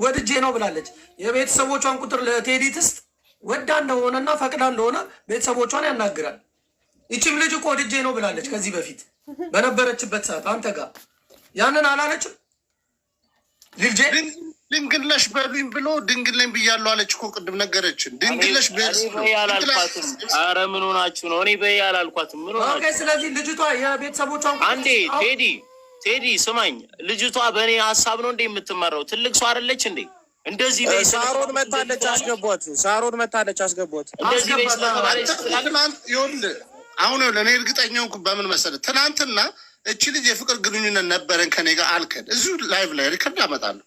ወድጄ ነው ብላለች። የቤተሰቦቿን ቁጥር ለቴዲ ትስጥ። ወዳ እንደሆነና ፈቅዳ እንደሆነ ቤተሰቦቿን ያናግራል። ይችም ልጅ እኮ ወድጄ ነው ብላለች ከዚህ በፊት በነበረችበት ሰዓት አንተ ጋር ያንን አላለችም። ልጄ ድንግልነሽ በሉኝ ብሎ ድንግልነኝ ብያለሁ አለች እኮ ቅድም ነገረችን። ድንግልነሽ በያላልኳትም። ኧረ ምን ሆናችሁ ነው? እኔ በያላልኳትም። ምን ሆናችሁ? ስለዚህ ልጅቷ የቤተሰቦቿን አንዴ ቴዲ ስማኝ፣ ልጅቷ በእኔ ሀሳብ ነው እንዴ የምትመራው? ትልቅ ሰው አይደለች እንዴ? እንደዚህ ሳሮን መታለች አስገቧት። ሳሮን መታለች አስገቧት። እንደዚህ አሁን ለእኔ እርግጠኛው በምን መሰለህ፣ ትናንትና እቺ ልጅ የፍቅር ግንኙነት ነበረን ከኔ ጋር አልከን እዚሁ ላይቭ ላይ ሪከርድ አመጣለሁ።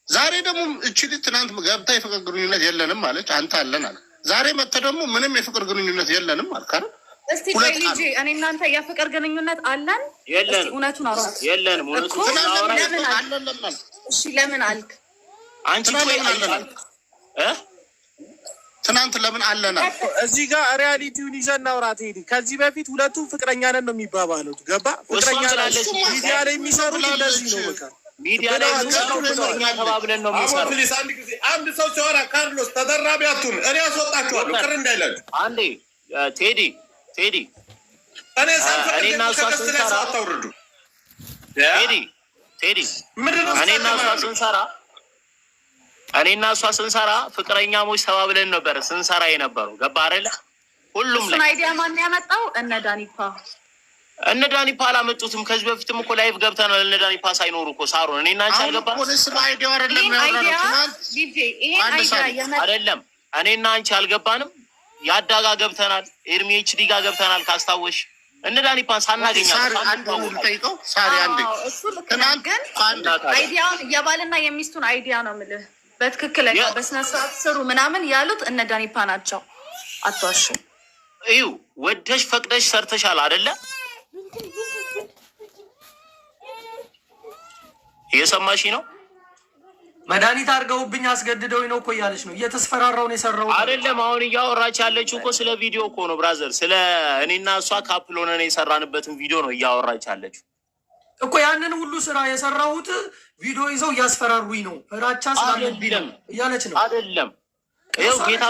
ዛሬ ደግሞ እቺ ልጅ ትናንት ገብታ የፍቅር ግንኙነት የለንም አለች፣ አንተ አለን አለ። ዛሬ መጥተህ ደግሞ ምንም የፍቅር ግንኙነት የለንም አልክ አይደል? እስቲ ልጅ እኔ እናንተ የፍቅር ግንኙነት አለን የለን? እውነቱን አውራ። የለንም። እውነቱን አውራ። እሺ ለምን አልክ? አንቺ ትናንት ለምን አለና እዚህ ጋር ሪያሊቲውን ይዘን እናውራ። ቴዲ ከዚህ በፊት ሁለቱም ፍቅረኛ ነን ነው የሚባባሉት። ገባ? ፍቅረኛ ናቸው። ሚዲያ ላይ የሚሰሩት እንደዚህ ነው። በቃ ሚዲያ ላይ ፍቅረኛ ተባብለን ነው የሚሰሩት። ፕሊስ አንድ ጊዜ አንድ ሰው ሲወራ ካርሎስ ተደራቢ አትሁን። እኔ አስወጣችኋለሁ። ቅር እንዳይላችሁ። አንዴ ቴዲ እኔ እኔና እሷ ስንሰራ አታውርዱ። ቴዲ እኔና እሷ ስንሰራ ፍቅረኛሞች ተባብለን ነበር ስንሰራ የነበረው። ገባ አይደለ? ሁሉም ላይ አይዲያ ማን ያመጣው? እነ ዳኒፓ አላመጡትም። ከዚህ በፊትም እኮ ላይቭ ገብተናል። እነ ዳኒፓ ሳይኖሩ እኮ ሳሮን እኔና አንቺ አልገባንም። አይደለም እኔና አንቺ አልገባንም። ያዳጋ ገብተናል። ኤርሚ ኤችዲ ጋር ገብተናል። ካስታወሽ እነ ዳኒፓን ሳናገኛቸው አይዲያውን የባልና የሚስቱን አይዲያ ነው የምልህ። በትክክለኛ በስነ ስርዓት ስሩ ምናምን ያሉት እነ ዳኒፓ ናቸው። አትዋሽ። እዩ ወደሽ ፈቅደሽ ሰርተሻል አይደለ? እየሰማሽ ነው? መድኃኒት አድርገውብኝ አስገድደውኝ ነው እኮ እያለች ነው። እየተስፈራራው ነው የሰራው አይደለም። አሁን እያወራች ያለችው እኮ ስለ ቪዲዮ እኮ ነው ብራዘር። ስለ እኔና እሷ ካፕል ሆነን የሰራንበትን ቪዲዮ ነው እያወራች ያለችው እኮ። ያንን ሁሉ ስራ የሰራሁት ቪዲዮ ይዘው እያስፈራሩኝ ነው፣ ፍራቻ ስላለብኝ ነው እያለች ነው። አይደለም ይኸው ጌታ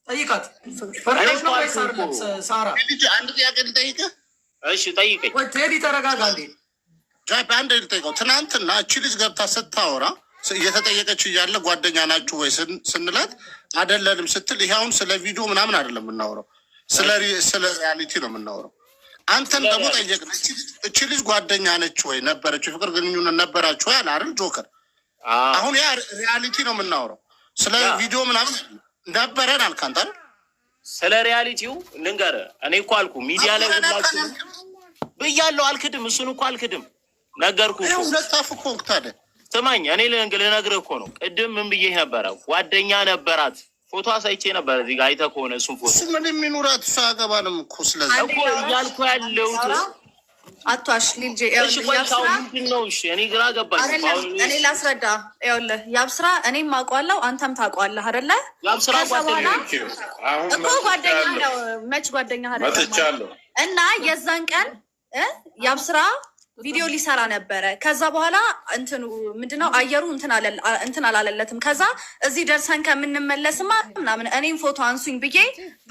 ጠይቃት። ፈራሽ ነው አይሳርም። ሳራ አንድ ጥያቄ ልጠይቅህ። እሺ ጠይቀኝ። ቴዲ ተረጋጋ እንዴ። አንድ ልጠይቀው። ትናንትና እቺ ልጅ ገብታ ስታወራ እየተጠየቀች እያለ ጓደኛ ናችሁ ወይ ስንላት አይደለንም ስትል፣ ይሄ አሁን ስለ ቪዲዮ ምናምን አይደለም የምናወራው፣ ስለ ሪያሊቲ ነው የምናወራው። አንተን ደግሞ ጠየቅን። እቺ ልጅ ጓደኛ ነች ወይ ነበረች፣ የፍቅር ግንኙነት ነበራችሁ ወይ አለ አይደል ጆከር? አሁን ያ ሪያሊቲ ነው የምናወራው፣ ስለ ቪዲዮ ምናምን ነበረን አልክ አንተ አይደል? ስለ ሪያሊቲው ልንገርህ። እኔ እኮ አልኩ ሚዲያ ላይ ሁላችሁ ብያለሁ። አልክድም፣ እሱን እኮ አልክድም። ነገርኩህ እኮ ሁለት አፍ እኮ ታዲያ ስማኝ፣ እኔ ልነግርህ እኮ ነው። ቅድም ምን ብዬሽ ነበረ? ጓደኛ ነበራት። ፎቶ አሳይቼ ነበር እዚህ ጋር አይተህ ከሆነ እሱን ፎቶ ምን የሚኖራት እሷ አገባንም እኮ። ስለዚህ እኮ እያልኩ ያለሁት አቷሽ ልጅ ምንድን ነው? እሺ እኔ ግራ ገባኝ። እኔ ላስረዳ። ይኸውልህ ያብስራ እኔም አውቀዋለሁ አንተም ታውቀዋለህ አይደለ? ያብስራ ጓደኛ እኮ ጓደኛ ነው። መች ጓደኛ አይደለም። እና የዛን ቀን ያብስራ ቪዲዮ ሊሰራ ነበረ። ከዛ በኋላ እንትኑ ምንድነው አየሩ እንትን አላለለትም። ከዛ እዚህ ደርሰን ከምንመለስማ ምናምን እኔም ፎቶ አንሱኝ ብዬ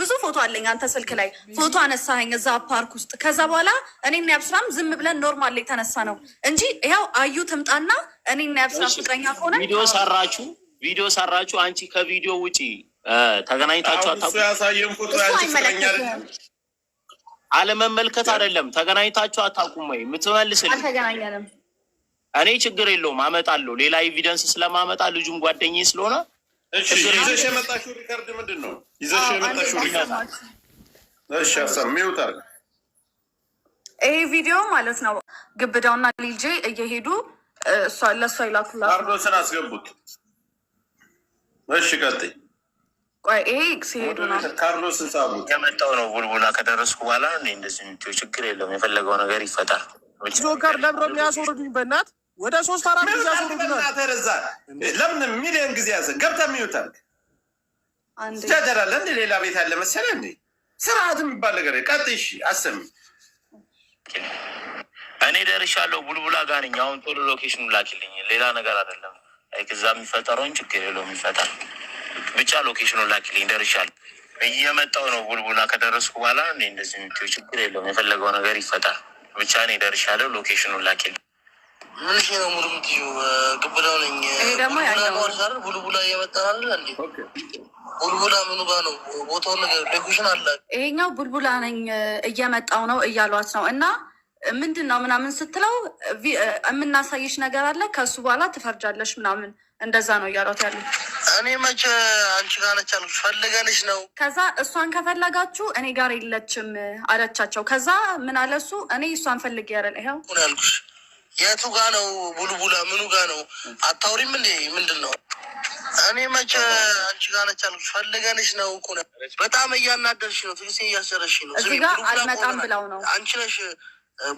ብዙ ፎቶ አለኝ አንተ ስልክ ላይ ፎቶ አነሳኸኝ እዛ ፓርክ ውስጥ። ከዛ በኋላ እኔና ያብስራም ዝም ብለን ኖርማል ላይ ተነሳ ነው እንጂ ይኸው አዩ ትምጣና እኔና ያብስራ ፍቅረኛ ከሆነ ቪዲዮ ሰራችሁ። አንቺ ከቪዲዮ ውጪ ተገናኝታችሁ አይመለከትም። አለመመልከት አይደለም። ተገናኝታችሁ አታውቁም ወይ? የምትመልስልኝ አልተገናኘንም። እኔ ችግር የለውም አመጣለሁ፣ ሌላ ኤቪደንስ ስለማመጣ ልጁም ጓደኛዬ ስለሆነ። ይዘሽ የመጣሽው ሪከርድ ምንድን ነው? ይዘሽ የመጣሽው ሪከርድ እሺ፣ አሰሚውታ ይሄ ቪዲዮ ማለት ነው። ግብዳውና ልጄ እየሄዱ ለእሷ ይላኩላት። ካርሎስን አስገቡት። እሺ ቀጥይ። ቆይ ይሄ ሲሄዱ ነው ካርሎስን ሳቡት። የመጣው ነው ቡልቡላ ከደረስኩ በኋላ እንደዚህ ችግር የለውም፣ የፈለገው ነገር ይፈጠር። ጆከር ለብሮ የሚያስወርዱኝ በእናት ወደ 3-4 ጊዜ ያስወርዱናል። ለምን ሚሊዮን ጊዜ ያዘ ገብታ ሚዩታል ጃጀራለ እንደ ሌላ ቤት ያለ መሰለ እንዴ? ስርዓት የሚባል ነገር ቀጥይ። እሺ አሰሚ። እኔ ደርሻለሁ፣ ቡልቡላ ጋር ነኝ አሁን። ቶሎ ሎኬሽኑ ላኪልኝ፣ ሌላ ነገር አይደለም። እዛ የሚፈጠረውን ችግር የለውም ይፈጠር። ብቻ ሎኬሽኑን ላኪልኝ ደርሻለሁ። እየመጣሁ ነው። ቡልቡላ ከደረስኩ በኋላ እንደዚህ የምትይው ችግር የለውም። የፈለገው ነገር ይፈጠር። ብቻ እኔ ደርሻለሁ። ሎኬሽኑን ላኪልኝ። ምን ነው ሙሉ ምትዩ ግብዳው ነኝ። ይሄ ደግሞ ያለው ቡልቡላ እየመጣን እንዴ? ቡልቡላ ምኑ ጋር ነው? ቦታው ነገር ሎኬሽን አለ። ይሄኛው ቡልቡላ ነኝ እየመጣው ነው እያሏት ነው። እና ምንድን ነው ምናምን ስትለው የምናሳይሽ ነገር አለ ከሱ በኋላ ትፈርጃለሽ ምናምን እንደዛ ነው እያሏት ያሉ። እኔ መቼ አንቺ ጋር ነች አልኩሽ፣ ፈልገንሽ ነው። ከዛ እሷን ከፈለጋችሁ እኔ ጋር የለችም አለቻቸው። ከዛ ምን አለ እሱ እኔ እሷን ፈልጌ ያረን ይኸው ያልኩሽ። የቱ ጋ ነው ቡልቡላ? ምኑ ጋ ነው? አታውሪም እንዴ? ምንድን ነው? እኔ መቼ አንቺ ጋር ነች አልኩሽ፣ ፈልገንሽ ነው እኮ። በጣም እያናደርሽ ነው፣ ትግስቴን እያሰረሽ ነው። እዚህ ጋር አልመጣም ብለው ነው አንቺ ነሽ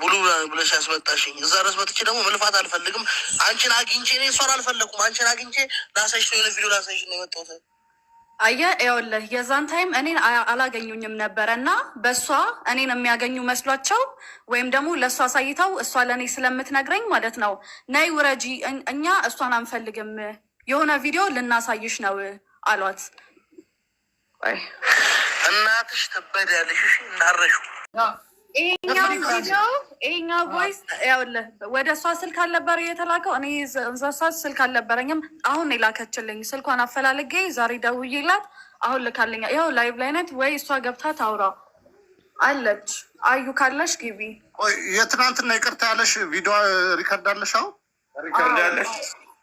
ቡሉ ብለሽ ያስመጣሽኝ። እዛ ድረስ መጥቼ ደግሞ መልፋት አልፈልግም። አንቺን አግኝቼ እኔ እሷን አልፈለኩም። አንቺን አግኝቼ ላሳይሽ ነው፣ የሆነ ቪዲዮ ላሳይሽ ነው የመጣሁት። አየህ ይኸውልህ የዛን ታይም እኔን አላገኙኝም ነበረ እና በእሷ እኔን የሚያገኙ መስሏቸው ወይም ደግሞ ለእሷ አሳይተው እሷ ለእኔ ስለምትነግረኝ ማለት ነው ነይ ውረጂ፣ እኛ እሷን አንፈልግም፣ የሆነ ቪዲዮ ልናሳይሽ ነው አሏት። እናትሽ ትበዳለሽ እናረሹ ይሄኛው ቪዲዮ ይሄኛው ቮይስ ያውልህ ወደ እሷ ስልክ አልነበረ የተላከው። እኔ እዛ ስልክ አልነበረኝም። አሁን የላከችልኝ ስልኳን አፈላልጌ ዛሬ ደውዬላት አሁን ልካልኛ። ይኸው ላይቭ ላይ ናት ወይ እሷ ገብታ ታውራ አለች። አዩ ካለሽ ግቢ። የትናንትና ይቅርታ ያለሽ ቪዲዮ ሪከርድ አለሽ? አሁን ሪከርድ ያለሽ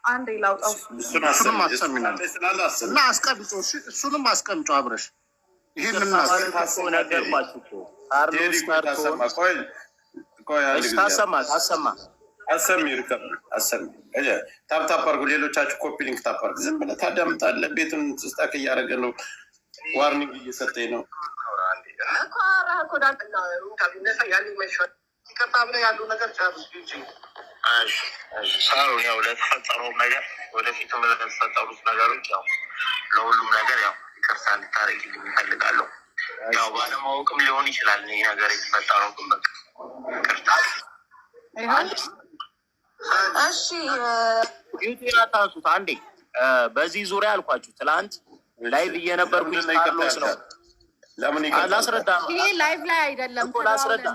አንዴ ላውጣው። እሱንም አሰሚናል እና አስቀምጮ እሱንም አስቀምጮ አብረሽ ይህንን ነገርኳችሁ። ታፕታፕ አድርጉ። ሌሎቻችሁ ኮፒ ሊንክ ታፕ አድርጉ። ዝም ብለህ ታዳምጣለህ። ቤቱን ስታክ እያደረገ ነው። ዋርኒንግ እየሰጠኝ ነው። ያው ለተፈጠረው ነገር ወደፊት ለተፈጠሩት ነገሮች ያው ለሁሉም ነገር ያው ይቅርታ እንድታደርጊልኝ እፈልጋለሁ። ያው ባለማወቅም ሊሆን ይችላል ይህ ነገር የተፈጠረው፣ ግን በቃ ይቅርታ። እሺ ዩቲዩብ አታንሱት አንዴ። በዚህ ዙሪያ አልኳችሁ ትላንት ላይቭ እየነበርኩኝ ካርሎስ ነው። ለምን ላስረዳ ነው። ይሄ ላይቭ ላይ አይደለም እኮ ላስረዳ።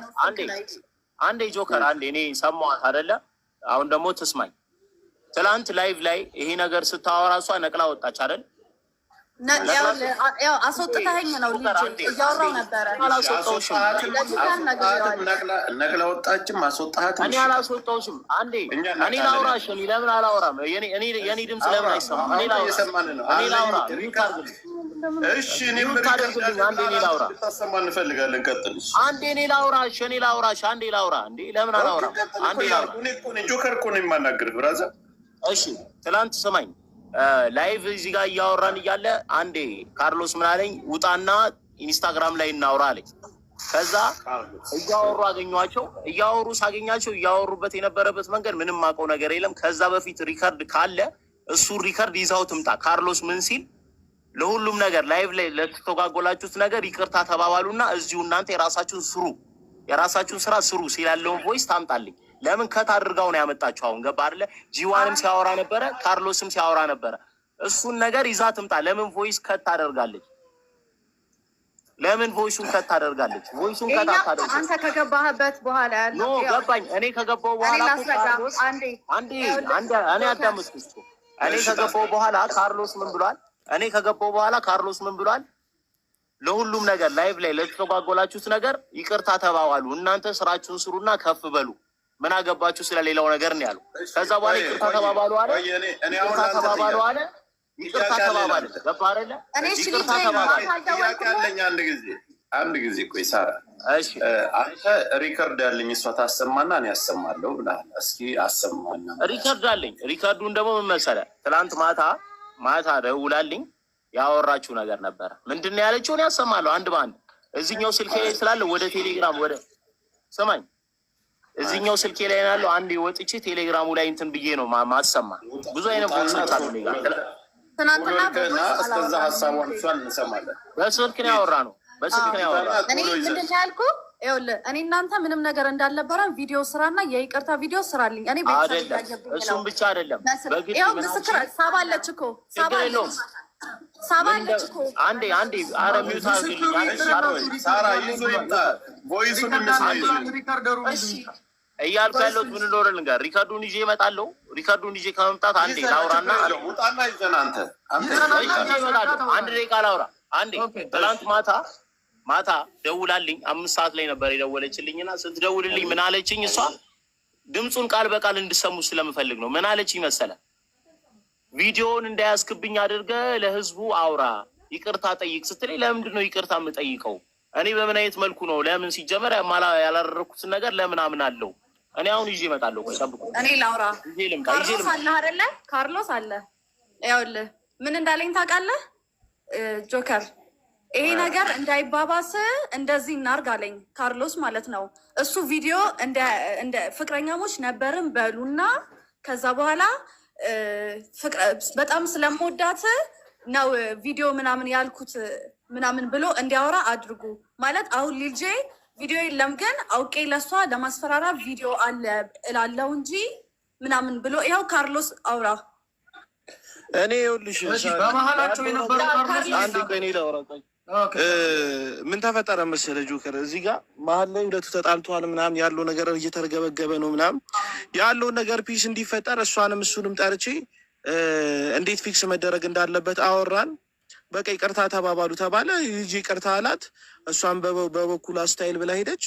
አንዴ ጆከር አንዴ እኔ ሰማኋት አይደለ? አሁን ደግሞ ትስማኝ። ትላንት ላይቭ ላይ ይሄ ነገር ስታወራ እሷ ነቅላ ወጣች አይደል? አስወጥተኸኝ ነው ልጅ እያወራሁ ነበረ። ነቅላ ወጣችም አስወጣሃትም። እኔ አላስወጣሁሽም። አንዴ እኔ ላውራሽ። እኔ ለምን አላወራም? የኔ ድምፅ ለምን አይሰማም? እኔ ላውራ። እሺ እኔም አንዴ እኔ ላውራ። ታሰማ እንፈልጋለን። ቀጥል። አንዴ እኔ ላውራሽ። አንዴ ላውራ። እንዴ ለምን አላውራም? አንዴ ላውራ። ጆከር እኮ ነው የማናግርህ ብራዘር። እሺ ትላንት ስማኝ። ላይቭ እዚህ ጋር እያወራን እያለ አንዴ ካርሎስ ምን አለኝ፣ ውጣና ኢንስታግራም ላይ እናውራ አለኝ። ከዛ እያወሩ አገኘኋቸው። እያወሩ ሳገኛቸው እያወሩበት የነበረበት መንገድ ምንም ማውቀው ነገር የለም። ከዛ በፊት ሪከርድ ካለ እሱ ሪከርድ ይዛው ትምጣ። ካርሎስ ምን ሲል ለሁሉም ነገር ላይቭ ላይ ለተስተጓጎላችሁት ነገር ይቅርታ ተባባሉና እዚሁ እናንተ የራሳችሁን ስራ ስሩ ሲል ያለውን ቮይስ ታምጣልኝ። ለምን ከት አድርጋው ነው ያመጣችሁ? አሁን ገባ አይደለ? ጂዋንም ሲያወራ ነበረ፣ ካርሎስም ሲያወራ ነበረ። እሱን ነገር ይዛ ትምጣ። ለምን ቮይስ ከት ታደርጋለች? ለምን ቮይሱን ከት ታደርጋለች? ቮይሱን ከት ታደርጋለች? አንተ ከገባህበት በኋላ ያለው ኖ ገባኝ። እኔ ከገባው በኋላ አንዴ እኔ አዳምጥኩት። እኔ ከገባው በኋላ ካርሎስ ምን ብሏል? ለሁሉም ነገር ላይቭ ላይ ለተጓጎላችሁት ነገር ይቅርታ ተባባሉ። እናንተ ስራችሁን ስሩና ከፍ በሉ። ምን አገባችሁ ስለሌላው ነገር ነው ያሉ። ከዛ በኋላ ይቅርታ ተባባሉ አለ። ይቅርታ ተባባለ። ገባ አይደለ? ይቅርታ ተባባለ። አንድ ጊዜ ቆይ ሳራ፣ እሺ አንተ ሪከርድ ያለኝ እሷ ታሰማና እኔ ያሰማለሁ ብለሃል። እስኪ አሰማና። ሪከርድ አለኝ። ሪከርዱን ደግሞ ምን መሰለህ? ትናንት ማታ ደውላልኝ ያወራችሁ ነገር ነበረ። ምንድን ነው ያለችውን ያሰማለሁ አንድ በአንድ። እዚህኛው ስልኬ ላይ ስላለ ወደ ቴሌግራም ስማኝ፣ እዚህኛው ስልኬ ላይ ያለው አንዴ ወጥቼ ቴሌግራሙ ላይ እንትን ብዬ ነው ማሰማ። ብዙ አይነት ቦታዎች አሉ። ትናንትና እስከዛ ሀሳቧን እሷን እንሰማለን። በስልክ ነው ያወራ ነው። እኔ ምንድን ነው ያልኩህ? ይኸውልህ እኔ እናንተ ምንም ነገር እንዳልነበረን ቪዲዮ ስራና የይቅርታ ቪዲዮ ስራልኝ። እኔ እሱም ብቻ አይደለም ምስክር ሳባለች እኮ ሳባለች እኮ አንዴ ኧረ ሚውት ሳራ ይዞ ይምጣ ቮይሱን እያልኩ ያለሁት ምን እንደሆነ ልንገር። ሪካርዱን ይዤ እመጣለሁ። ሪካርዱን ይዤ ከመምጣት አንዴ ላውራና ውጣና ይዘና አንተ አንድ ደቂቃ ላውራ። አንዴ ትላንት ማታ ደውላልኝ 5 ሰዓት ላይ ነበር የደወለችልኝና ስትደውልልኝ ምን አለችኝ? እሷ ድምፁን ቃል በቃል እንድሰሙ ስለምፈልግ ነው። ምን አለችኝ መሰለ? ቪዲዮውን እንዳያስክብኝ አድርገህ ለህዝቡ አውራ፣ ይቅርታ ጠይቅ ስትለኝ ለምንድን ነው ይቅርታ የምጠይቀው? እኔ በምን አይነት መልኩ ነው? ለምን ሲጀመር ያላደረኩትን ነገር ለምን አምናለሁ? እኔ አሁን ይዤ እመጣለሁ። ቆይ ጠብቁ። እኔ ላውራ። ካርሎስ አለ አይደለ? ካርሎስ አለ። ይኸውልህ ምን እንዳለኝ ታውቃለህ? ጆከር ይሄ ነገር እንዳይባባስ እንደዚህ እናርግ አለኝ። ካርሎስ ማለት ነው። እሱ ቪዲዮ እንደ ፍቅረኛሞች ነበርን በሉና ከዛ በኋላ በጣም ስለምወዳት ነው ቪዲዮ ምናምን ያልኩት ምናምን ብሎ እንዲያወራ አድርጉ ማለት። አሁን ልጄ ቪዲዮ የለም ግን አውቄ ለሷ ለማስፈራራ ቪዲዮ አለ እላለው እንጂ ምናምን ብሎ ይኸው ካርሎስ አውራ። እኔ ይኸውልሽ በመሀላቸው የነበሩ አንድ ቀን ላውራ። ምን ተፈጠረ መሰለ ጆከር፣ እዚህ ጋር መሀል ላይ ሁለቱ ተጣልተዋል ምናምን ያለው ነገር እየተረገበገበ ነው ምናምን ያለውን ነገር ፒስ እንዲፈጠር እሷንም እሱንም ጠርቼ እንዴት ፊክስ መደረግ እንዳለበት አወራን። በቃ ይቅርታ ተባባሉ ተባለ። ልጅ ይቅርታ አላት። እሷን በበኩል ስታይል ብላ ሄደች።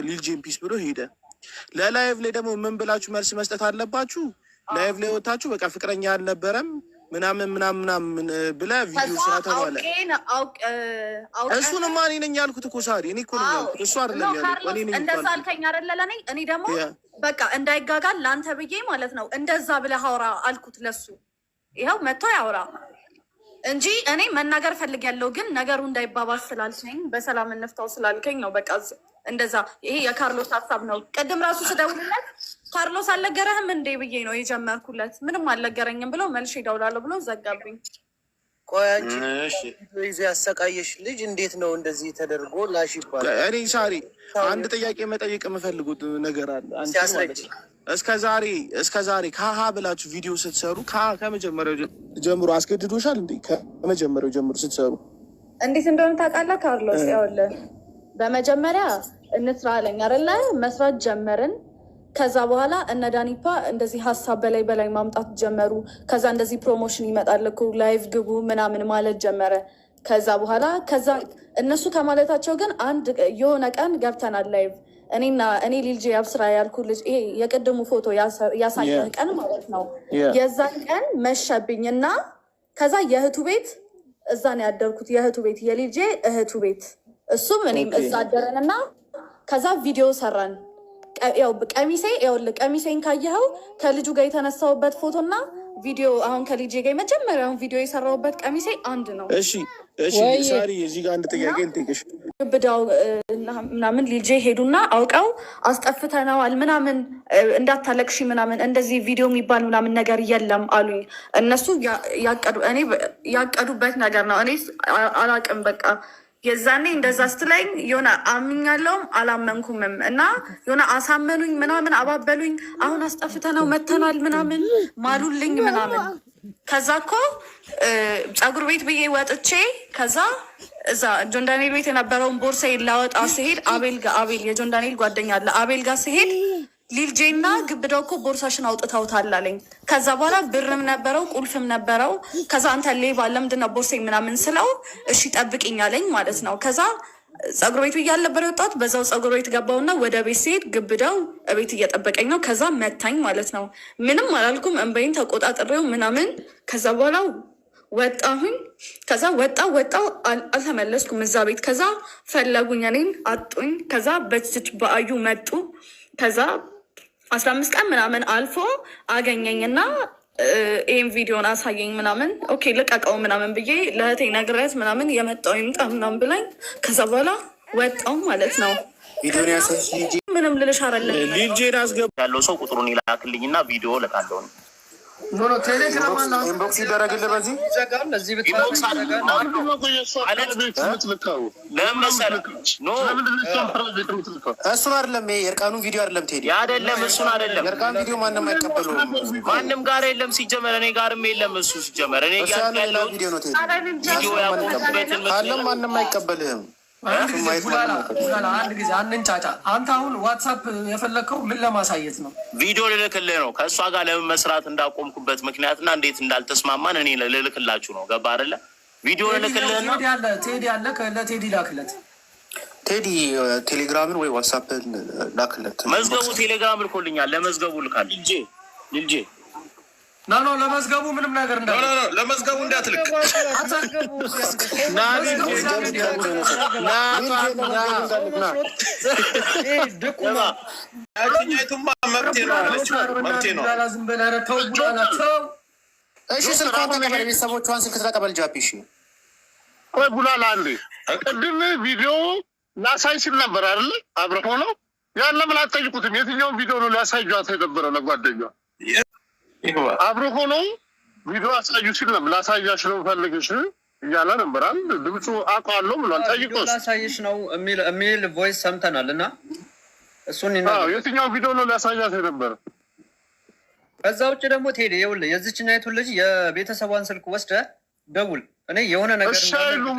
ልጅን ፒስ ብሎ ሄደ። ለላይቭ ላይ ደግሞ ምን ብላችሁ መልስ መስጠት አለባችሁ? ላይቭ ላይ ወጣችሁ በቃ ፍቅረኛ አልነበረም ምናምን ብላ ቪዲዮ ስራ ተባለ። እሱንማ እኔ ነኝ ያልኩት እኮ ሳሪ፣ እኔ እኮ ነኝ ያልኩት እሱ አይደለም ያልኩት። እንደዛ አልከኝ አይደለ? ለኔ እኔ ደግሞ በቃ እንዳይጋጋል ለአንተ ብዬ ማለት ነው እንደዛ ብለህ አውራ አልኩት ለሱ። ይኸው መጥቶ ያውራ እንጂ እኔ መናገር ፈልጌያለሁ፣ ግን ነገሩ እንዳይባባስ ስላልከኝ በሰላም እንፍታው ስላልከኝ ነው በቃ እንደዛ። ይሄ የካርሎስ ሀሳብ ነው። ቅድም ራሱ ስደውልለት ካርሎስ አልነገረህም እንዴ ብዬ ነው የጀመርኩለት። ምንም አልነገረኝም ብሎ መልሼ እደውላለሁ ብሎ ዘጋብኝ። ቆይ አንቺ ይዞ ያሰቃየሽ ልጅ እንዴት ነው እንደዚህ ተደርጎ ላሽ ይባላል? እኔ ሳሪ አንድ ጥያቄ መጠየቅ የምፈልጉት ነገር አለ። እስከ ዛሬ ከሀ ብላችሁ ቪዲዮ ስትሰሩ ከመጀመሪያው ጀምሮ አስገድዶሻል እንዴ? ከመጀመሪያው ጀምሮ ስትሰሩ እንዴት እንደሆነ ታውቃለህ ካርሎስ? ያውልህ በመጀመሪያ እንስራ አለኝ አይደለ? መስራት ጀመርን። ከዛ በኋላ እነ ዳኒፓ እንደዚህ ሀሳብ በላይ ማምጣት ጀመሩ። ከዛ እንደዚህ ፕሮሞሽን ይመጣል እኮ ላይቭ ግቡ ምናምን ማለት ጀመረ። ከዛ በኋላ እነሱ ከማለታቸው ግን አንድ የሆነ ቀን ገብተናል ላይቭ እኔ ልጄ አብስራ ያልኩ ልጅ ይሄ የቅድሙ ፎቶ ያሳየ ቀን ማለት ነው። የዛን ቀን መሸብኝ እና ከዛ የእህቱ ቤት እዛ ነው ያደርኩት። የእህቱ ቤት የልጄ እህቱ ቤት እሱም እኔም እዛ አደረንና ከዛ ቪዲዮ ሰራን። ያው ቀሚሴን ካየኸው ከልጁ ጋር የተነሳውበት ፎቶና ቪዲዮ አሁን ከልጄ ጋር መጀመሪያውን ቪዲዮ የሰራውበት ቀሚሴ አንድ ነው። እሺ ሳሪ እዚህ ጋር አንድ ጥያቄ እንጠይቅሽ። ግብዳው ምናምን ልጄ ሄዱና አውቀው አስጠፍተነዋል ምናምን እንዳታለቅሺ ምናምን እንደዚህ ቪዲዮ የሚባል ምናምን ነገር የለም አሉኝ። እነሱ ያቀዱበት ነገር ነው። እኔ አላቅም በቃ የዛኔ እንደዛ ስትለኝ የሆነ አምኛለሁም አላመንኩምም እና የሆነ አሳመኑኝ ምናምን አባበሉኝ። አሁን አስጠፍተነው መተናል ምናምን ማሉልኝ ምናምን። ከዛ እኮ ፀጉር ቤት ብዬ ወጥቼ ከዛ እዛ ጆን ዳንኤል ቤት የነበረውን ቦርሳ ላወጣ ሲሄድ አቤል የጆን ዳንኤል ጓደኛ አለ። አቤል ጋር ሲሄድ ሊልጄና ግብዳው እኮ ቦርሳሽን አውጥተውታል አለኝ። ከዛ በኋላ ብርም ነበረው ቁልፍም ነበረው። ከዛ አንተ ሌባ ለምንድነው ቦርሳዬ ምናምን ስለው እሺ ጠብቂኝ አለኝ ማለት ነው። ከዛ ፀጉር ቤት ብዬ አልነበረ የወጣሁት በዛው ፀጉር ቤት ገባውና ወደ ቤት ሲሄድ ግብዳው እቤት እየጠበቀኝ ነው። ከዛ መታኝ ማለት ነው። ምንም አላልኩም፣ እንበይን ተቆጣጥሬው ምናምን። ከዛ በኋላ ወጣሁኝ። ከዛ ወጣው አልተመለስኩም እዛ ቤት። ከዛ ፈለጉኝ፣ እኔን አጡኝ። ከዛ በትች በአዩ መጡ። ከዛ 15 ቀን ምናምን አልፎ አገኘኝና ይህን ቪዲዮን አሳየኝ ምናምን። ኦኬ ልቀቀው ምናምን ብዬ ለእህቴ ነግሬያት ምናምን የመጣው ይምጣ ምናምን ብላኝ ከዛ በኋላ ወጣው ማለት ነው። ምንም ልልሽ አይደለም። ልጄን አስገባ ያለው ሰው ቁጥሩን ይላክልኝና ቪዲዮ ልካለሁ። ኢንቦክስ ይደረግልህ በዚህ ይዘጋል። እዚህ ብትባል እሱን አይደለም የእርቃኑን ቪዲዮ አይደለም ቴዲ አይደለም እሱን አይደለም የእርቃኑን ቪዲዮ ማንም አይቀበለውም። ማንም ጋር የለም ሲጀመር እኔ ጋርም የለም እሱ ሲጀመር እኔ ያለው ቪዲዮ ነው ቴዲ ቪዲዮ ያቆምበትን አለም ማንም አይቀበልህም። አንድ ጊዜ አንንጫጫ። አንተ አሁን ዋትሳፕ የፈለግከው ምን ለማሳየት ነው? ቪዲዮ ልልክልህ ነው ከእሷ ጋር ለምን መስራት እንዳቆምኩበት ምክንያትና እንዴት እንዳልተስማማን እኔ ልልክላችሁ ነው። ገባ አይደለ? ቪዲዮ ልልክልህ ነው። ቴዲ አለ ለቴዲ ላክለት። ቴዲ ቴሌግራምን ወይ ዋትሳፕን ላክለት። መዝገቡ ቴሌግራም ልኮልኛል። ለመዝገቡ ልካል ልጄ ኖ ለመዝገቡ ምንም ነገር ለመዝገቡ እንዳትልክ። እሺ ስልኳን ተቀበል፣ ቤተሰቦቿን ስልክ ተቀበል። ጃፒ እሺ ቆይ ቡላላ አንዴ ቅድም ቪዲዮ ላሳይ ሲል ነበር አይደለ? አብረው ሆነው ያን ለምን አትጠይቁትም? የትኛውን ቪዲዮ ነው ሊያሳዩት የነበረው ለጓደኛዋ? አብሮ ሆኖ ቪዲዮ አሳዩ ሲል ነበር። ላሳያሽ ነው ፈልግሽ እያለ ነበር አይደል? ድምፁ አውቀዋለሁ ብሏል። ጠይቆስ ላሳይሽ ነው የሚል ቮይስ ሰምተናል። እና እሱን የትኛው ቪዲዮ ነው ሊያሳያት የነበረ? ከዛ ውጭ ደግሞ ቴዲ ይኸውልህ የዚችኛይቱን ልጅ የቤተሰቧን ስልክ ወስደህ ደውል። እኔ የሆነ ነገር እሺ አይሉም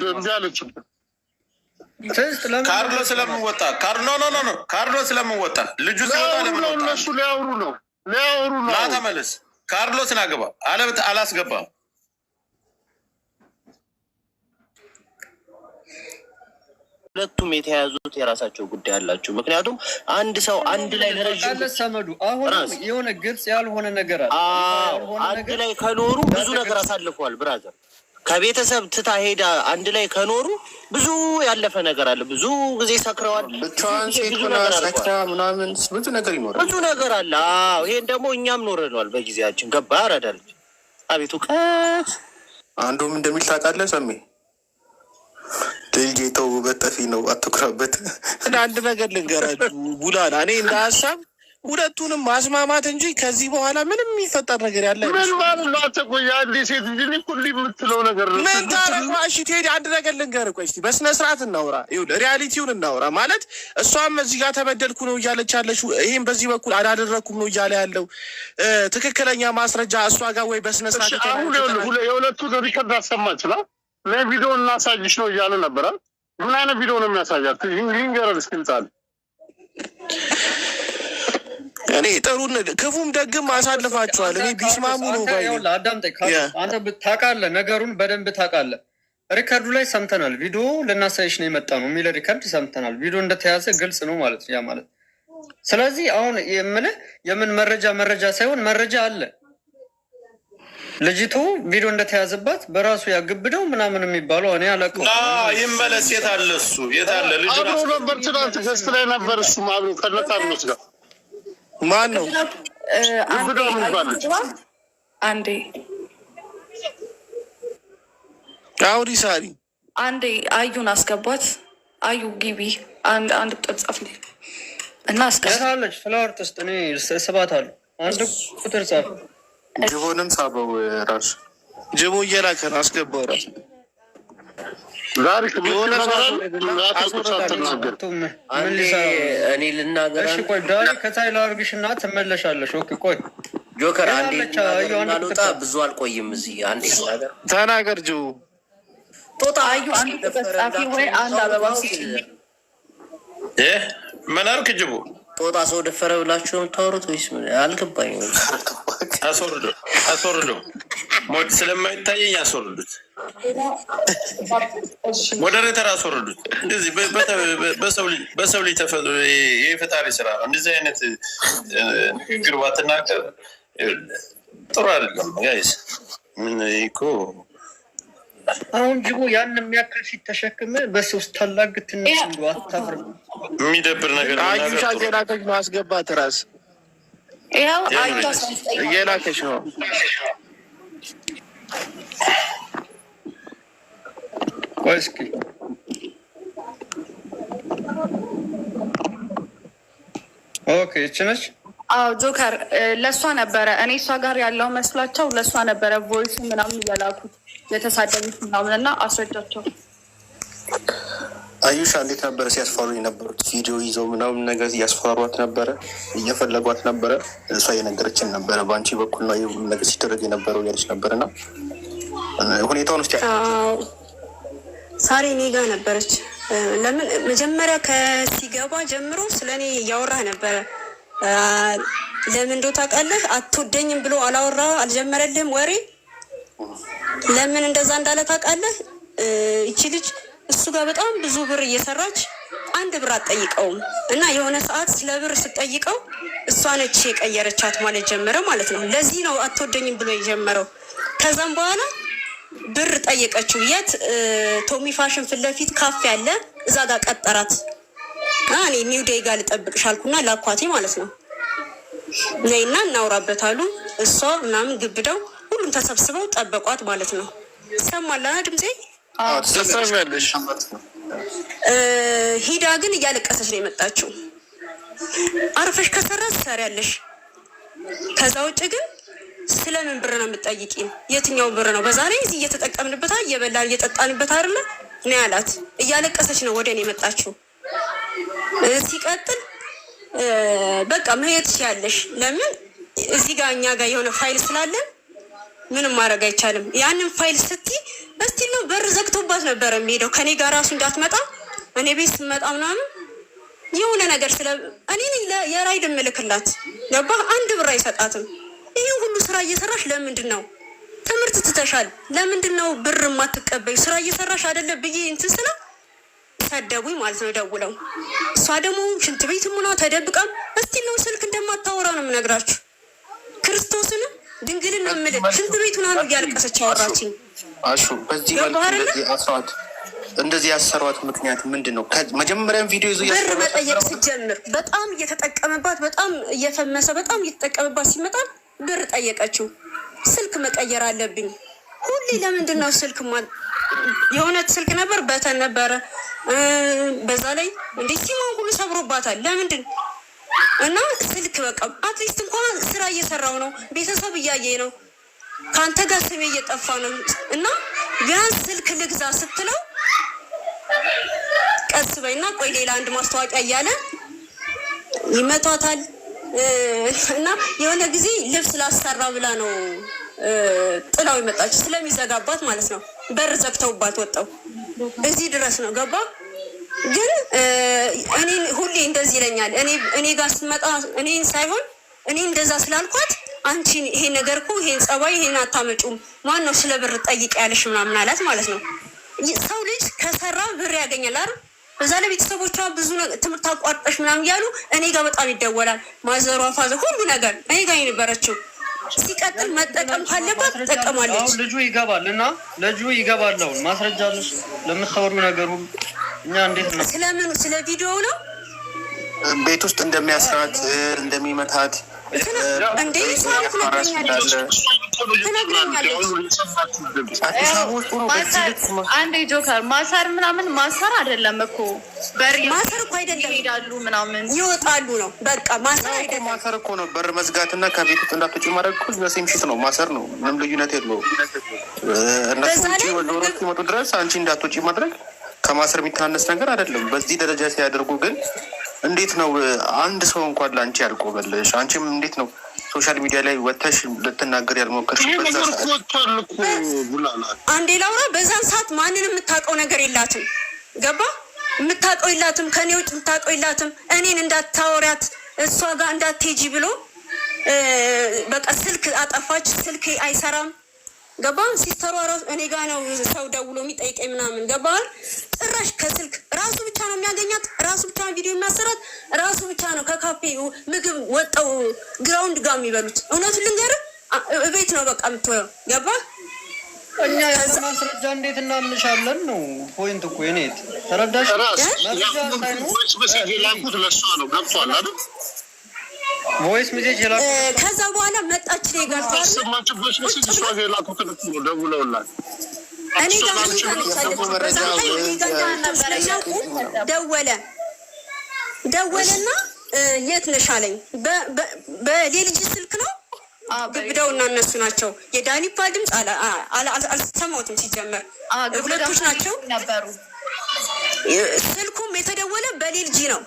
እምቢ አለችበት። ካርሎ ስለምን ወጣ? ካርሎ ስለምን ወጣ? ልጁ ሲወጣ ለምን ወጣ? እነሱ ሊያወሩ ነው ና ተመለስ። ካርሎስን አግባ አለበት አላስገባም። ሁለቱም የተያዙት የራሳቸው ጉዳይ አላቸው። ምክንያቱም አንድ ሰው አንድ ላይ ለረጅም ሰመዱ አሁን የሆነ ግልጽ ያልሆነ ነገር አለ። አንድ ላይ ከኖሩ ብዙ ነገር አሳልፈዋል። ብራዘር ከቤተሰብ ትታ ሄዳ አንድ ላይ ከኖሩ ብዙ ያለፈ ነገር አለ። ብዙ ጊዜ ሰክረዋል። ብቻዋን ሴት ሆና ሰክራ ምናምን ብዙ ነገር ይኖራል። ብዙ ነገር አለ። ይሄን ደግሞ እኛም ኖረነዋል በጊዜያችን። ገባ ያረዳለች። አቤቱ ቀስ አንዱም እንደሚል ታውቃለህ ሰሜ ልጅ የተውበት ጠፊ ነው አትኩራበት። አንድ ነገር ልንገራችሁ ቡላላ፣ እኔ እንደ ሀሳብ ሁለቱንም ማስማማት እንጂ ከዚህ በኋላ ምንም የሚፈጠር ነገር ያለ ምን ማለት ነው? አትቆይ አንዴ ሴት እንጂ ሁሉ የምትለው ነገር ነው። ምን ታረቋ? እሺ ቴዲ አንድ ነገር ልንገርህ። ቆይ እስኪ በስነ ስርዓት እናውራ። ይኸውልህ ሪያሊቲውን እናውራ። ማለት እሷም እዚህ ጋር ተበደልኩ ነው እያለች ያለችው፣ ይሄም በዚህ በኩል አላደረኩም ነው እያለ ያለው። ትክክለኛ ማስረጃ እሷ ጋር ወይ በስነ ስርዓት አሁን የሁለቱን ሪከርድ አሰማች ነው ለቪዲዮ እናሳይሽ ነው እያለ ነበረ። ምን አይነት ቪዲዮ ነው የሚያሳያት? ይንገረን እስኪ እንጻል። እኔ ጥሩን ክፉም ደግም አሳልፋችኋል። እኔ ቢስማሙ ነው ባይ አዳምጠኝ። አንተ ታውቃለህ፣ ነገሩን በደንብ ታውቃለህ። ሪከርዱ ላይ ሰምተናል። ቪዲዮ ልናሳይሽ ነው የመጣ ነው የሚል ሪከርድ ሰምተናል። ቪዲዮ እንደተያዘ ግልጽ ነው ማለት ያ ማለት። ስለዚህ አሁን የምልህ የምን መረጃ ሳይሆን መረጃ አለ። ልጅቱ ቪዲዮ እንደተያዘባት በራሱ ያግብደው ምናምን የሚባለው እኔ አላውቀውም። ይመለስ። የት አለ እሱ? የት አለ ልጁ? አብሮ ነበር ትናንት ገስት ላይ ነበር እሱ አብሮ ከነካርሎስ ጋር። ማን ነው? አንዴ አውሪ ሳሪ አንዴ አዩን አስገቧት። አዩ ግቢ አንድ ቁጥር ጻፍ እና አስገባለች። ፍላወር ተስጥ እኔ ስባታለሁ። አንድ ቁጥር ጻፍ። ጅቦንም ሳበው ራሱ ጅቦ እየላከ ነው። አስገባው ራሱ እኔ ልናገር። እሺ ቆይ ዳሪ ከታይ ላርግሽ እና ትመለሻለሽ። ኦኬ ቆይ ጆከር አንዴ ልውጣ፣ ብዙ አልቆይም እዚህ። አንዴ ተናገር ጅቦ። ጦጣ አዩ አንድ ጻፊ ወይ አንድ አበባ ምን አልክ ጅቦ? ጦጣ ሰው ደፈረ ብላችሁ የምታወሩት ወይስ ምን? አልገባኝም። አስወርዶ ሞድ ስለማይታየኝ አስወርዱት። ሞዴሬተር አስወርዱት። እንደዚህ በሰው ልጅ ተፈጥሮ የፈጣሪ ስራ ነው። እንደዚህ አይነት ንግግር ባትናገር ጥሩ አይደለም ጋይስ። ምን እኮ አሁን ጅቦ ያን የሚያክል ፊት ተሸክመ በሶስት ታላግ ትንሽ እንደው አታፍርም? የሚደብር ነገር ነው። አዩሻ እየላከች ነው። አስገባት ራስ ያው እየላከች ነው። ቆይ እስኪ ኦኬ እቺ ነች አዎ ጆከር ለእሷ ነበረ። እኔ እሷ ጋር ያለው መስሏቸው ለእሷ ነበረ ቮይስ ምናምን እያላኩት የተሳደቡት ምናምን እና አስረጃቸው። አዩሻ እንዴት ነበረ ሲያስፈሩ የነበሩት? ቪዲዮ ይዘው ምናምን ነገር እያስፈራሯት ነበረ፣ እየፈለጓት ነበረ። እሷ እየነገረችን ነበረ በአንቺ በኩል ነው ይህ ነገር ሲደረግ የነበረው እያለች ነበረ። እና ሁኔታውን ውስጥ ሳሪ እኔ ጋር ነበረች። ለምን መጀመሪያ ከሲገባ ጀምሮ ስለ እኔ እያወራህ ነበረ። ለምን እንደው ታውቃለህ? አትወደኝም ብሎ አልጀመረልህም ወሬ። ለምን እንደዛ እንዳለ ታውቃለህ? ይቺ ልጅ እሱ ጋር በጣም ብዙ ብር እየሰራች አንድ ብር አትጠይቀውም እና የሆነ ሰዓት ስለ ብር ስትጠይቀው እሷ ነች የቀየረቻት ማለት ጀመረ ማለት ነው። ለዚህ ነው አትወደኝም ብሎ የጀመረው። ከዛም በኋላ ብር ጠየቀችው። የት? ቶሚ ፋሽን ፊት ለፊት ካፌ አለ፣ እዛ ጋር ቀጠራት። እኔ ኒው ዴይ ጋር ልጠብቅሽ አልኩና ላኳቴ ማለት ነው። ነይና እናውራበት አሉ። እሷ ምናምን ግብደው ሁሉም ተሰብስበው ጠበቋት ማለት ነው። ሰማላ ድምጼ ተሰማለሽ? ሂዳ ግን እያለቀሰች ነው የመጣችው። አርፈሽ ከሰራሽ ትሰሪያለሽ፣ ከዛ ውጭ ግን ስለምን ብር ነው የምትጠይቂው? የትኛው ብር ነው? በዛ ላይ እዚህ እየተጠቀምንበት እየበላን እየጠጣንበት አይደለ ነው ያላት። እያለቀሰች ነው ወደ እኔ የመጣችው። ሲቀጥል በቃ መሄድ ትችያለሽ። ለምን እዚህ ጋር እኛ ጋር የሆነ ፋይል ስላለን ምንም ማድረግ አይቻልም። ያንን ፋይል ስትይ እስቲ ነው በር ዘግቶባት ነበር የሚሄደው። ከኔ ጋር ራሱ እንዳትመጣ እኔ ቤት ስመጣ ምናምን የሆነ ነገር ስለ እኔ የራይድ ምልክላት ገባ። አንድ ብር አይሰጣትም። ይሄን ሁሉ ስራ እየሰራሽ ለምንድን ነው? ትምህርት ትተሻል። ለምንድን ነው ብር የማትቀበዩ? ስራ እየሰራሽ አይደለ ብዬ እንትን ስለ ሰደቡኝ ማለት ነው ደውለው። እሷ ደግሞ ሽንት ቤት ሙና ተደብቃም እስቲ ነው ስልክ እንደማታወራ ነው የምነግራችሁ። ክርስቶስን ድንግልን ነው የምልህ። ሽንት ቤት ሙና ነው እያለቀሰች አወራችኝ። አሹ በዚህ ጋር እንደዚህ ያሰሯት ምክንያት ምንድን ነው? መጀመሪያም ቪዲዮ ይዞ ብር መጠየቅ ሲጀምር በጣም እየተጠቀመባት በጣም እየፈመሰ በጣም እየተጠቀመባት ሲመጣ ብር ጠየቀችው። ስልክ መቀየር አለብኝ ሁሌ። ለምንድን ነው ስልክ የሆነ ስልክ ነበር በተን ነበረ። በዛ ላይ እንዴ ሲሞን ሁሉ ሰብሮባታል። ለምንድን እና ስልክ በቃ አትሊስት እንኳን ስራ እየሰራው ነው፣ ቤተሰብ እያየ ነው፣ ከአንተ ጋር ስሜ እየጠፋ ነው እና ቢያንስ ስልክ ልግዛ ስትለው ቀስ በይና ቆይ ሌላ አንድ ማስታወቂያ እያለ ይመቷታል። እና የሆነ ጊዜ ልብስ ላሰራ ብላ ነው ጥላው የመጣች ስለሚዘጋባት ማለት ነው። በር ዘግተውባት ወጣው። እዚህ ድረስ ነው ገባ። ግን እኔ ሁሌ እንደዚህ ይለኛል። እኔ ጋር ስትመጣ እኔን ሳይሆን እኔ እንደዛ ስላልኳት አንቺን ይሄ ነገር እኮ ይሄን ጸባይ ይሄን አታመጩም፣ ማን ነው ስለ ብር ጠይቅ ያለሽ ምናምን አላት ማለት ነው። ሰው ልጅ ከሰራ ብር ያገኛል አይደል? በዛ ላይ ቤተሰቦቿ ብዙ ትምህርት አቋርጠሽ ምናምን እያሉ እኔ ጋር በጣም ይደወላል። ማዘሯ ፋዘር ሁሉ ነገር እኔ ጋር የነበረችው። ሲቀጥል መጠቀም ካለባት ትጠቀማለች። ልጁ ይገባል እና ልጁ ይገባል። አሁን ማስረጃ አለሽ ለምታወሩ ነገር ሁሉ። እኛ እንዴት ነው ስለምኑ? ስለ ቪዲዮ ነው ቤት ውስጥ እንደሚያስራት እንደሚመታት እንዴ ሳም ትነግረኛለች። አንዴ ጆከር ማሰር ምናምን ማሰር አይደለም እኮ በር ማሰር እኮ አይደለም፣ ይሄዳሉ ምናምን ይወጣሉ ነው በቃ። ማሰር አይደለም፣ ማሰር እኮ ነው። በር መዝጋትና ከቤት ውስጥ እንዳትወጪ ማድረግ እኮ ዘሴም ሽት ነው። ማሰር ነው፣ ምንም ልዩነት የለውም። እነሱ ውጪ ወደ ወሮት ሲመጡ ድረስ አንቺ እንዳትወጪ ማድረግ ከማሰር የሚተናነስ ነገር አይደለም። በዚህ ደረጃ ሲያደርጉ ግን እንዴት ነው አንድ ሰው እንኳን ለአንቺ ያልቆመልሽ? አንቺም እንዴት ነው ሶሻል ሚዲያ ላይ ወተሽ ልትናገር ያልሞከርሽ? አንዴ ላውራ። በዛን ሰዓት ማንንም የምታውቀው ነገር የላትም ገባ። የምታውቀው የላትም፣ ከኔ ውጭ የምታውቀው የላትም። እኔን እንዳታወሪያት እሷ ጋር እንዳትሄጂ ብሎ በቃ ስልክ አጠፋች። ስልክ አይሰራም ገባ። ሲስተሯ ራሱ እኔ ጋ ነው ሰው ደውሎ የሚጠይቀኝ ምናምን ገባ። ጭራሽ ከስልክ ራሱ ብቻ ነው የሚያገኛት፣ ራሱ ብቻ ነው ቪዲዮ የሚያሰራት፣ ራሱ ብቻ ነው ከካፌ ምግብ ወጣው ግራውንድ ጋር የሚበሉት። እውነቱን ልንገርህ እቤት ነው በቃ የምትወየው ገባ። እኛ ማስረጃ እንዴት እናምንሻለን ነው ፖይንት እኮ የኔት ተረዳሽ? ላኩት ለሷ ነው ገብቷል አይደል? ቮይስ ሜሴጅ ይላል። ከዛ በኋላ መጣች ላይ ገብቷል። ሰማችሁሽ? ሜሴጅ እሷ የላኩት ነው ደውለውላት እኔ ጋር ደወለና የት ነሽ አለኝ። በሌልጅ ስልክ ነው ግብዳውና እነሱ ናቸው። የዳኒፓ ድምፅ አልሰማሁትም ሲጀመር ሁለቶች ናቸው ነበሩ። ስልኩም የተደወለ በሌልጂ ነው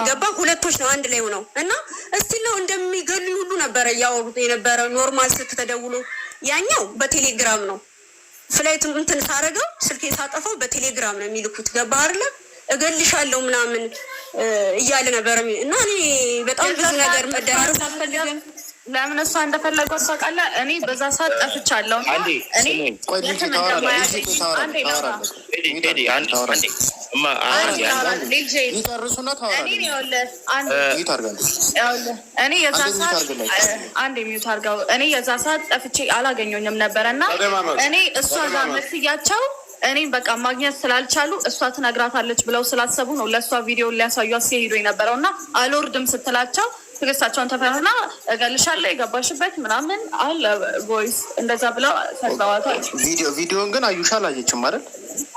ገባ። ሁለቶች ነው አንድ ላይ ሆነው እና እስቲ ነው እንደሚገሉኝ ሁሉ ነበረ እያወሩት የነበረ። ኖርማል ስልክ ተደውሎ ያኛው በቴሌግራም ነው። ፍላይት እንትን ሳረገው ስልክ ሳጠፈው በቴሌግራም ነው የሚልኩት ገባ አይደለ? እገልሻለሁ ምናምን እያለ ነበረ እና እኔ በጣም ብዙ ነገር መደራረስ አልፈልግም። ለምን እሷ እንደፈለገው ታውቃለህ። እኔ በዛ ሰዓት ጠፍቻለሁ። እኔ የዛ ሰዓት ጠፍቼ አላገኘኝም ነበረ እና እኔ እሷ ጋር መስያቸው እኔ በቃ ማግኘት ስላልቻሉ እሷ ትነግራታለች ብለው ስላሰቡ ነው ለእሷ ቪዲዮ ሊያሳዩት ሲሄዱ የነበረው እና አልወርድም ስትላቸው ትግስታቸውን ተፈርና እገልሻለሁ የገባሽበት ምናምን አለ ቮይስ እንደዛ ብለው ተግባባታል። ቪዲዮን ግን አዩሻ አላየችም ማለት?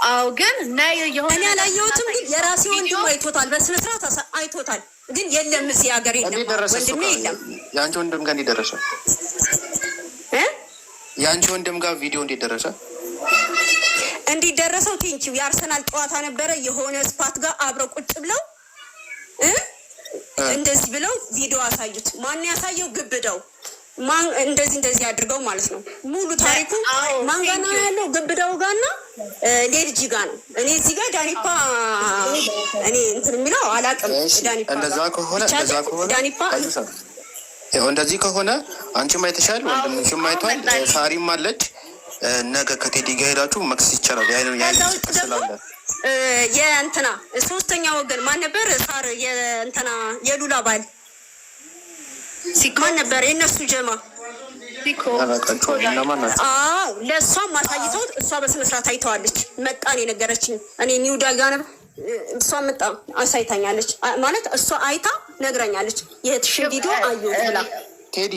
አዎ ግን ነይ የሆነ እኔ አላየሁትም፣ ግን የራሴ ወንድም አይቶታል፣ በስነ ስርዓት አይቶታል። ግን የለም እዚህ ሀገር የለም ወንድሜ የለም። የአንቺ ወንድም ጋር እንዴት ደረሰ? የአንቺ ወንድም ጋር ቪዲዮ እንዴት ደረሰ? እንዴት ደረሰው? ቴንኪው የአርሰናል ጨዋታ ነበረ። የሆነ ስፓት ጋር አብረው ቁጭ ብለው እንደዚህ ብለው ቪዲዮ አሳዩት። ማን ያሳየው? ግብዳው ማን እንደዚህ አድርገው ማለት ነው። ሙሉ ታሪኩ ማን ጋር ነው ያለው? ግብዳው ጋርና ሌልጂ ጋር ነው። እኔ እዚህ ጋር ዳኒፓ እኔ እንትን የሚለው አላውቅም። ዳኒፓ እንደዚህ ከሆነ አንቺም አይተሻል፣ ወንድምሽም አይቷል፣ ሳሪም አለች። ነገ ከቴዲ ጋር ሄዳችሁ መክሰስ ይቻላል። የእንትና ሶስተኛ ወገን ማን ነበር? ሳር የእንትና የሉላ ባል ማን ነበር? የእነሱ ጀማ ለእሷም ማሳይተውት እሷ በስነ ስርዓት አይተዋለች። መጣን የነገረችኝ እኔ ኒውዳ ጋር እሷ መጣ አሳይታኛለች ማለት እሷ አይታ ነግራኛለች። የትሽን ቪዲዮ አዩ ብላ ቴዲ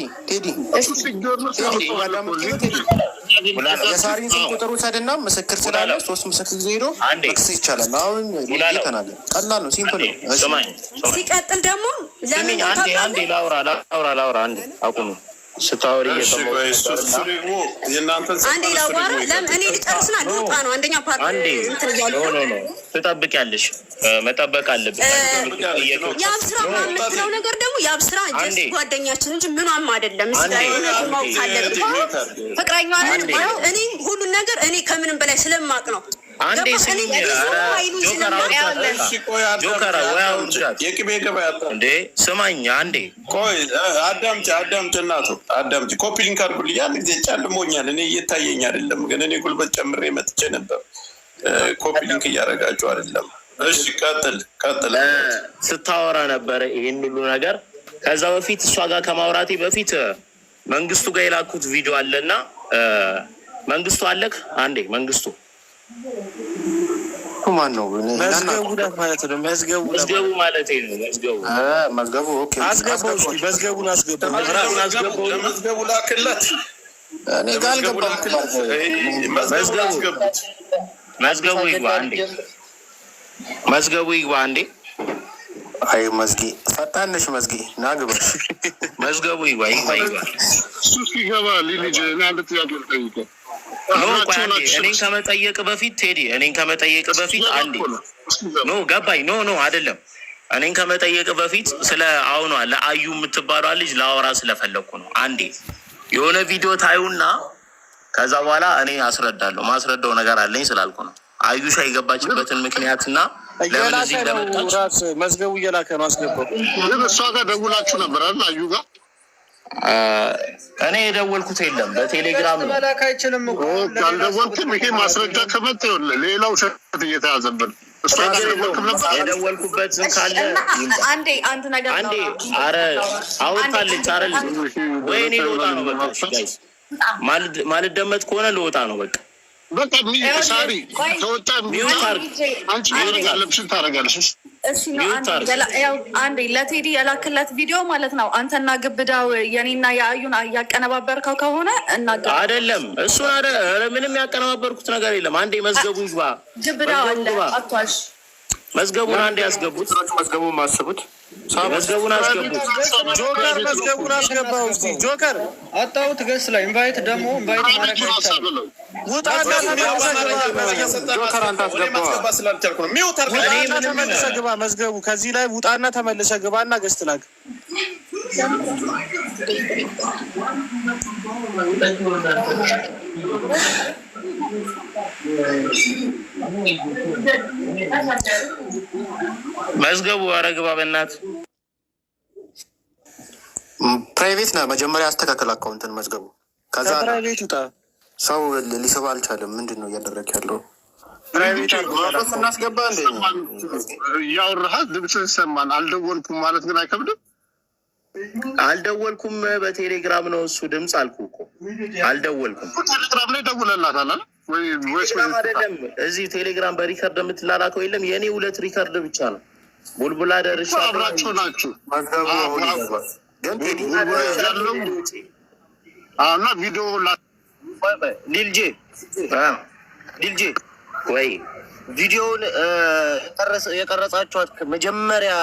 የሳሪን ስልክ ቁጥር ውሰድና ምስክር ስላለ 3 ምስክር ጊዜ ሄዶ መክሰስ ይቻላል። አሁን ተናለ ቀላል ነው፣ ሲምፕል ነው። ሲቀጥል ደግሞ ለምን አንዴ ላውራ አንዴ አቁሙ ስታወሪ አንዴ ላዋራ ለምን እኔ ልጨርስና ልውጣ ነው። አንደኛ ፓርት እንትን እያሉ ትጠብቂያለሽ፣ መጠበቅ አለብን። የአብስራ የምትለው ነገር ደግሞ የአብስራ ጀስት ጓደኛችን እንጂ ምኗም አይደለም። ማወቅ አለብን። ፍቅረኛዋ እኔ ሁሉን ነገር እኔ ከምንም በላይ ስለማቅ ነው። አንዴ ስማኝ፣ አንዴ ቆይ አዳምጪ እናቱ አዳምጪ። ኮፒ ሊንክ አድርጉልኝ። ያን ጊዜ ጨልሞኛል፣ እኔ እየታየኝ አይደለም፣ ግን እኔ ጉልበት ጨምሬ መጥቼ ነበር። ኮፒ ሊንክ እያደረጋችሁ አይደለም። እሺ ቀጥል። ስታወራ ነበረ ይህን ሁሉ ነገር። ከዛ በፊት እሷ ጋር ከማውራቴ በፊት መንግስቱ ጋር የላኩት ቪዲዮ አለና መንግስቱ አለክ አንዴ መንግስቱ ማን ነው? መዝገቡ ማለት ነው። መዝገቡ ማለት ነው። መዝገቡ ኦኬ። መዝገቡን አስገቡ። መዝገቡ ላክለት። እኔ ጋር አልገባም። መዝገቡ ይግባ አንዴ። አይ መዝጊ ፈጣንሽ መዝጊ ናግባሽ። መዝገቡ ይግባ። እሱ ሲገባ ልጅ አንድ ጥያቄ ልጠይቅህ። እኔን ከመጠየቅ በፊት ቴዲ፣ እኔን ከመጠየቅ በፊት አንዴ ገባኝ። አይደለም። እኔን ከመጠየቅ በፊት ስለ አሁኗ ለአዩ የምትባሏ ልጅ ላወራ ስለፈለግኩ ነው። አንዴ የሆነ ቪዲዮ ታዩና ከዛ በኋላ እኔ አስረዳለሁ። ማስረዳው ነገር አለኝ ስላልኩ ነው። አዩሻ የገባችበትን ምክንያትና ለምን እዚህ ለመጣች መዝገቡ እየላከ ነው። አስገባው። ግን እሷ ጋር ደውላችሁ ነበር አይደል? አዩ ጋር እኔ የደወልኩት የለም። በቴሌግራም ነው። መላክ አይችልም እኮ ካልደወልክም ይሄ ማስረጃ ከመጣ ይኸውልህ ሌላው ሸት እየተያዘብን እሷ ጋር ደወልክም ነበር። የደወልኩበት ካለ አንድ ነገር ነው። አንዴ አረ አውርታለች አይደል? ወይኔ ልወጣ ነው በቃ። ጋይስ ማልደመጥ ከሆነ ልወጣ ነው በቃ። ሳሪ ተወጣ አንቺ ያለብሽን ታደርጋለሽ። አንዴ ለቴዲ የላክለት ቪዲዮ ማለት ነው። አንተና ግብዳው የኔና የአዩን እያቀነባበርከው ከሆነ አይደለም። እሱን ምንም ያቀነባበርኩት ነገር የለም። አንዴ መዝገቡ ይግባ። ግብዳው አለ አቷሽ መዝገቡን አንዴ ያስገቡት። መዝገቡን ማስቡት መዝገቡን አስገቡት። ጆከር መዝገቡን አስገባው። እስኪ ጆከር አጣሁት ገስ ላይ ኢንቫይት ደግሞ ኢንቫይት ማድረግ አይቻልም። ውጣና ተመልሰህ ግባ። መዝገቡ ከዚህ ላይ ውጣና ተመልሰህ ግባና ገስት ላክ። መዝገቡ አረግባ በእናትህ ፕራይቬት ና መጀመሪያ አስተካከል አካውንትን መዝገቡ። ከዛ ፕራይቬት ውጣ። ሰው ሊሰባ አልቻለም። ምንድን ነው እያደረግ ያለው? ፕራይቬት እናስገባ እንደ እያወራህ ድምፅ ይሰማል። አልደወልኩም ማለት ግን አይከብድም። አልደወልኩም በቴሌግራም ነው እሱ ድምፅ አልኩ እኮ አልደወልኩም። ቴሌግራም ላይ ደውለላታል አይደለም እዚህ ቴሌግራም በሪከርድ የምትላላከው የለም። የእኔ 2 ሪከርድ ብቻ ነው። ቡልቡላ ደርሻ አብራችሁ ናችሁ ያለው እና ቪዲዮ ሊልጄ ወይ ቪዲዮውን የቀረጻችኋት መጀመሪያ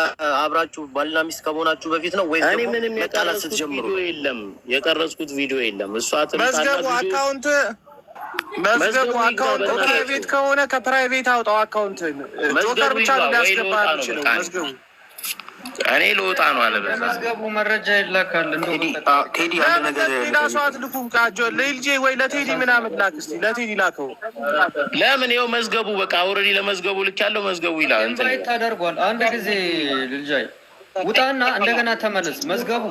አብራችሁ ባልና ሚስት ከመሆናችሁ በፊት ነው ወይ? እኔ ምንም የቀረጽኩት ቪዲዮ የለም፣ የቀረጽኩት ቪዲዮ የለም። እሷ መዝገቡ አካውንት ፕራይቬት ከሆነ ከፕራይቬት አውጣው አካውንት። ጆከር ብቻ ነው ሊያስገባ የሚችለው መዝገቡ። እኔ ልወጣ ነው አለ መዝገቡ መረጃ ይላካል። ቴዲ አንድ ነገር ሰዋት ልኩም ቃጆ ለልጄ ወይ ለቴዲ ምናምን ላክ እስኪ ለቴዲ ላከው። ለምን ይኸው መዝገቡ በቃ ኦልሬዲ ለመዝገቡ ልክ ያለው መዝገቡ ይላል እንትን ተደርጓል። አንድ ጊዜ ልጃይ ውጣና እንደገና ተመለስ። መዝገቡ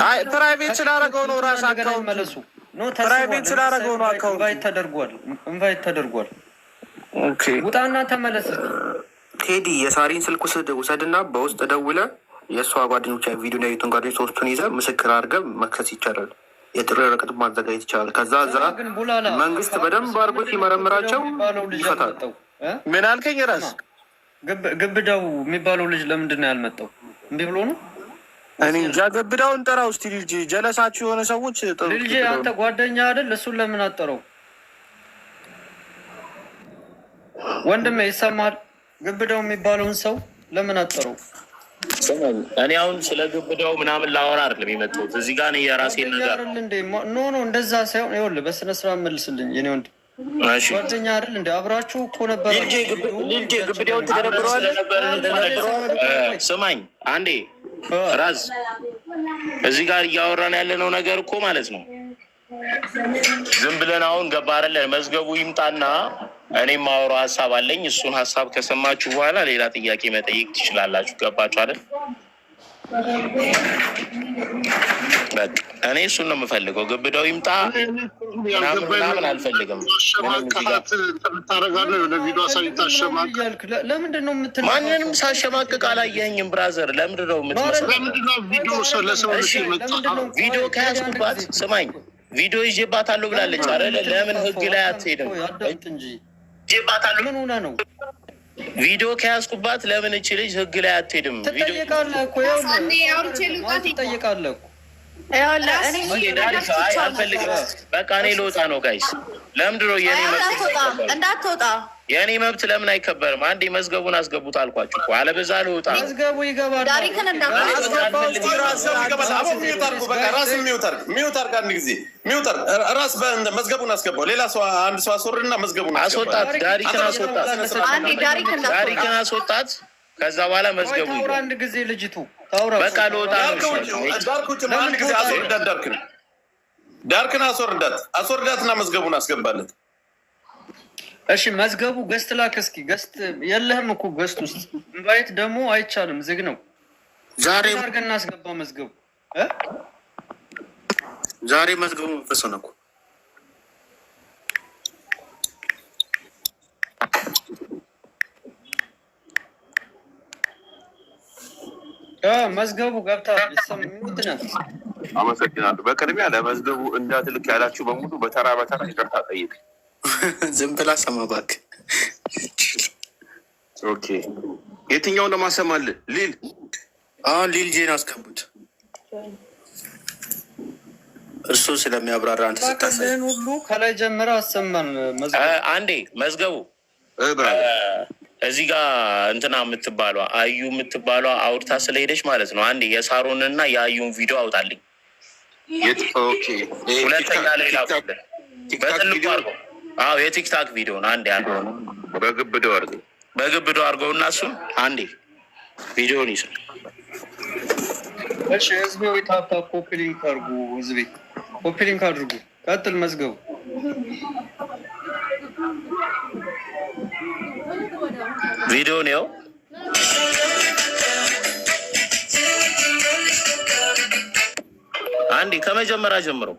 አይ ፕራይቬት ስላደረገው ነው ራስ አካውንት መለሱ ኖ ፕራይቬት ስላደረገው ነው አካውንት ኢንቫይት ተደርጓል። ኦኬ ውጣና ተመለስ። ቴዲ የሳሪን ስልክ ውሰድና በውስጥ ደውለ የእሷ ጓደኞች ቪዲዮ ና የቱን ጓደኞች 3ቱን ይዘህ ምስክር አድርገህ መክሰስ ይቻላል። የጥሪ ወረቀት ማዘጋጀት ይቻላል። ከዛ እዛ መንግስት በደንብ አድርጎ ሲመረምራቸው ይፈታል። ምን አልከኝ? ራስ ግብዳው የሚባለው ልጅ ለምንድን ነው ያልመጣው? እምቢ ብሎ ነው። እኔ እንጃ። ግብዳውን ጠራው እስኪ ልጅ ጀለሳችሁ የሆነ ሰዎች ልጅ አንተ ጓደኛ አይደል? እሱን ለምን አጠረው? ወንድሜ ይሰማል? ግብዳው የሚባለውን ሰው ለምን አጠረው? እኔ አሁን ስለ ግብዳው ምናምን ላወራ አይደለም የመጣሁት እዚህ ጋር የራሴን ነገር ኖ እንደዛ ሳይሆን ይኸውልህ በስነ ስርዓት መልስልኝ። የኔ ወንድ ጓደኛ አይደል እንደ አብራችሁ እኮ ነበር። ልጄ ግብዳውን ተደረብረዋል። ስማኝ አንዴ ራዝ እዚህ ጋር እያወራን ያለነው ነገር እኮ ማለት ነው ዝም ብለን አሁን ገባ አይደለ? መዝገቡ ይምጣና እኔ ማወራው ሀሳብ አለኝ። እሱን ሀሳብ ከሰማችሁ በኋላ ሌላ ጥያቄ መጠየቅ ትችላላችሁ። ገባችሁ አይደል? በቃ እኔ እሱን ነው የምፈልገው። ግብዳው ይምጣ ምናምን አልፈልግም። ለምንድን ነው የምትለው? ማንንም ሳሸማቅቅ አላየኸኝም ብራዘር። ለምንድን ነው የምትመስለው? ቪዲዮ ከያዝኩባት ስማኝ ቪዲዮ ይዤባታለሁ ብላለች አይደለ? ለምን ህግ ላይ አትሄድም? ይዤባታለሁ ምን ሆነ ነው? ቪዲዮ ከያዝኩባት ለምን እቺ ልጅ ህግ ላይ አትሄድም? ትጠየቃለህ እኮ ትጠየቃለህ እኮ። በቃ እኔ ልወጣ ነው ጋይስ። ለምንድን ነው የኔ እንዳትወጣ የእኔ መብት ለምን አይከበርም? አንዴ መዝገቡን አስገቡት አልኳችሁ እኮ። አለበዛ ልወጣ ነው። መዝገቡ ይገባል። ዳሪክን ራስ መዝገቡን አስገባው። ሌላ ሰው አንድ ሰው አስወርድና መዝገቡን አስወጣት። ዳሪክን አስወጣት። ከዛ በኋላ መዝገቡ አንድ ጊዜ ልጅቱ ታውራ በቃ ልወጣ ነው። አንድ ጊዜ አስወርዳት። ዳርክን አስወርዳትና መዝገቡን አስገባለት። እሺ መዝገቡ ገስት ላክ እስኪ። ገስት የለህም እኮ ገስት ውስጥ ኢንቫይት ደግሞ አይቻልም፣ ዝግ ነው። ዛሬ አድርገን እናስገባ መዝገቡ ዛሬ መዝገቡ ፈሰነ እኮ መዝገቡ ገብታ ምንድነው? አመሰግናለሁ። በቅድሚያ ለመዝገቡ እንዳትልክ ያላችሁ በሙሉ በተራ ይቅርታ ጠይቅ። ዝም ብላ ሰማ እባክህ። ኦኬ የትኛውን ለማሰማል ሊል አሁን ሊል ጄን አስገቡት። እርሱ ስለሚያብራራ አንተ ስታሳይ ሁሉ ከላይ ጀምረ አሰማን። አንዴ መዝገቡ እዚህ ጋር እንትና የምትባሏ አዩ የምትባሏ አውርታ ስለሄደች ማለት ነው። አንዴ የሳሮንና የአዩን ቪዲዮ አውጣልኝ። ሁለተኛ ላይ ላኩልህ በትልቁ አድርገው። አዎ የቲክታክ ቪዲዮ ነው። አንዴ በግብዶ አድርገው እና እሱን አንዴ ቪዲዮን ይስል። እሺ ህዝቤ ወይ ታፕ ኮፒ ሊንክ አድርጉ። ህዝቤ ኮፒ ሊንክ አድርጉ። ቀጥል መዝገቡ። ቪዲዮ ነው አንዴ ከመጀመሪያ ጀምሮ